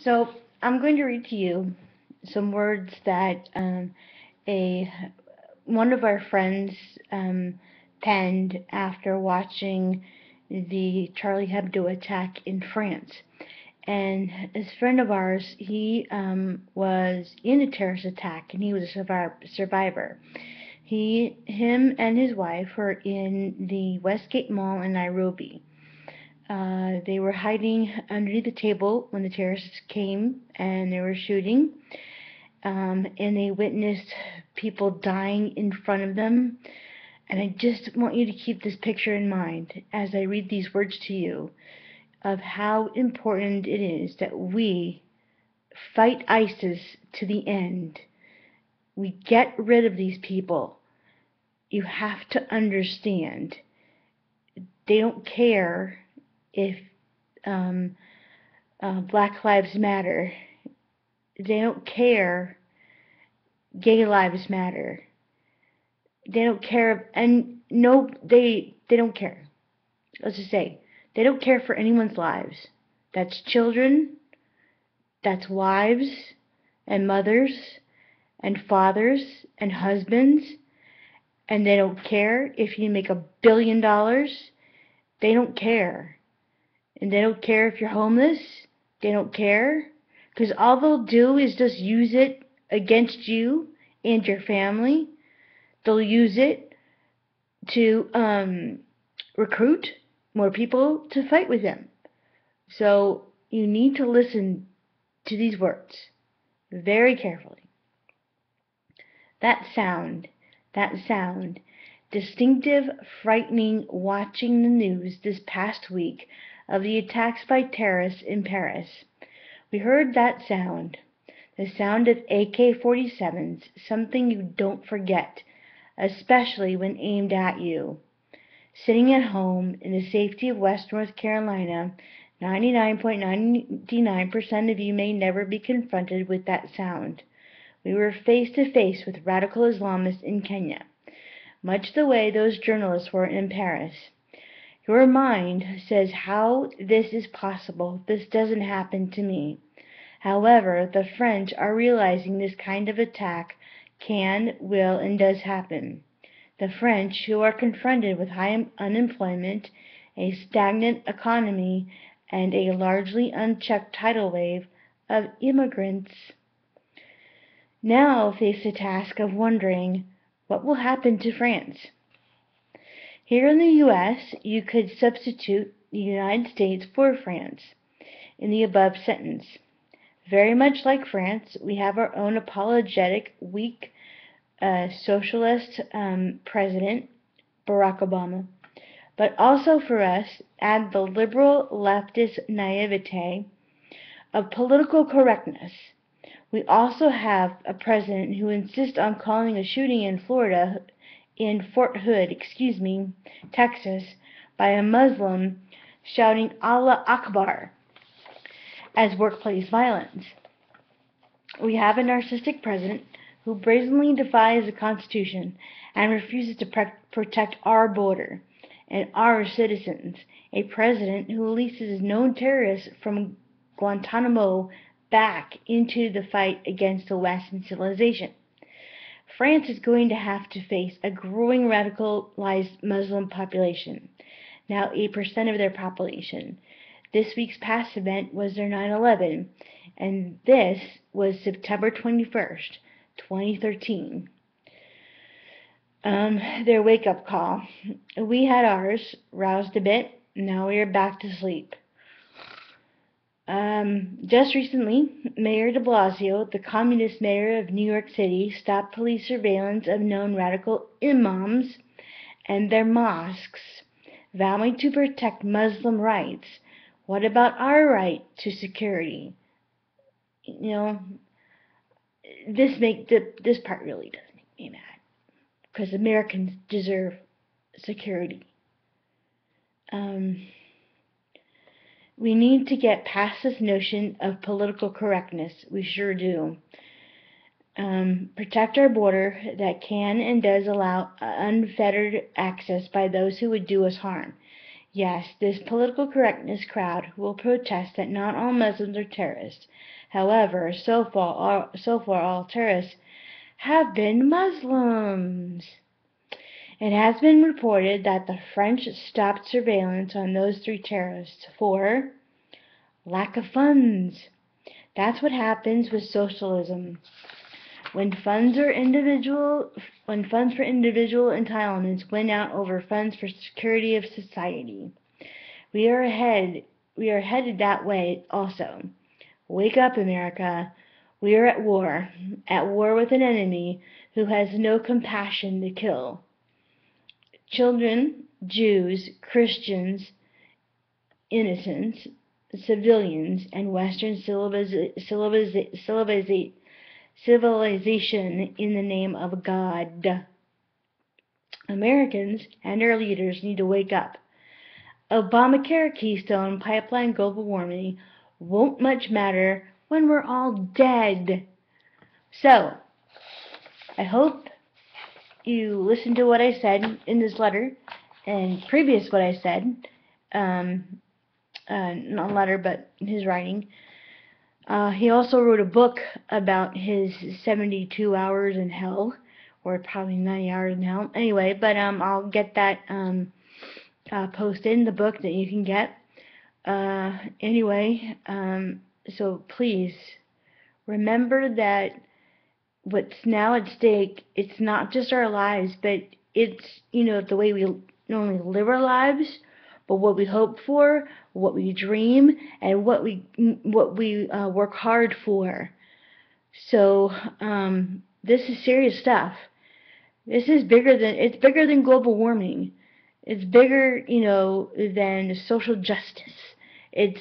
So I'm going to read to you some words that a one of our friends penned after watching the Charlie Hebdo attack in France. And this friend of ours, he was in a terrorist attack, and he was a survivor. Him and his wife were in the Westgate Mall in Nairobi. They were hiding underneath the table when the terrorists came and they were shooting. And they witnessed people dying in front of them. And I just want you to keep this picture in mind as I read these words to you of how important it is that we fight ISIS to the end. We get rid of these people. You have to understand, they don't care if Black Lives Matter. They don't care gay lives matter. They don't care, and no, they don't care. Let's just say, they don't care for anyone's lives. That's children, that's wives, and mothers, and fathers, and husbands, and they don't care if you make $1 billion. They don't care. And they don't care if you're homeless. They don't care. Because all they'll do is just use it against you and your family. They'll use it to recruit more people to fight with them. So you need to listen to these words very carefully. That sound, distinctive, frightening, watching the news this past week of the attacks by terrorists in Paris. We heard that sound, the sound of AK-47s, something you don't forget, especially when aimed at you. Sitting at home in the safety of West North Carolina, 99.99% of you may never be confronted with that sound. We were face to face with radical Islamists in Kenya, much the way those journalists were in Paris. Your mind says how this is possible. This doesn't happen to me. However, the French are realizing this kind of attack can, will, and does happen. The French, who are confronted with high unemployment, a stagnant economy, and a largely unchecked tidal wave of immigrants, now face the task of wondering what will happen to France. Here in the U.S., you could substitute the United States for France in the above sentence. Very much like France, we have our own apologetic, weak, socialist president, Barack Obama. But also for us, add the liberal leftist naivete of political correctness. We also have a president who insists on calling a shooting in Fort Hood, Texas, by a Muslim shouting Allah Akbar as workplace violence. We have a narcissistic president who brazenly defies the Constitution and refuses to protect our border and our citizens. A president who releases known terrorists from Guantanamo back into the fight against the Western civilization. France is going to have to face a growing radicalized Muslim population, now 8% of their population. This week's past event was their 9/11, and this was September 21st, 2013. Their wake-up call. We had ours, roused a bit, now we are back to sleep. Just recently, Mayor de Blasio, the communist mayor of New York City, stopped police surveillance of known radical imams and their mosques, vowing to protect Muslim rights. What about our right to security? This part really does make me mad, because Americans deserve security. We need to get past this notion of political correctness. We sure do. Protect our border that can and does allow unfettered access by those who would do us harm. Yes, this political correctness crowd will protest that not all Muslims are terrorists. However, so far all terrorists have been Muslims. It has been reported that the French stopped surveillance on those 3 terrorists for lack of funds. That's what happens with socialism. When funds for individual entitlements win out over funds for security of society. We are headed that way also. Wake up, America. We are at war with an enemy who has no compassion to kill. Children, Jews, Christians, innocents, civilians, and Western civilization in the name of God. Americans and our leaders need to wake up. Obamacare, Keystone Pipeline, global warming won't much matter when we're all dead. So, I hope you listened to what I said in this letter and previous what I said, not letter, but his writing. He also wrote a book about his 72 hours in hell, or probably 90 hours in hell. Anyway, but I'll get that posted in the book that you can get. Anyway, so please remember that what's now at stake, it's not just our lives, but it's, the way we normally live our lives, but what we hope for, what we dream, and what we work hard for. So this is serious stuff. This is bigger than global warming. It's bigger, than social justice. It's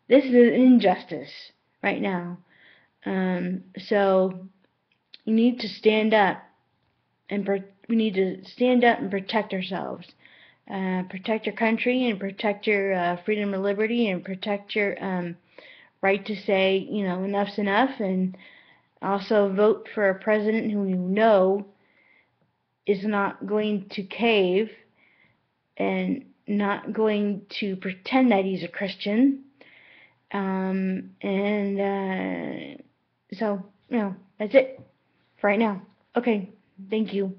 this is an injustice right now. So you need to stand up we need to stand up and protect ourselves. Protect your country and protect your freedom and liberty and protect your right to say, enough's enough, and also vote for a president who you know is not going to cave and not going to pretend that he's a Christian. So, that's it for right now. Okay, thank you.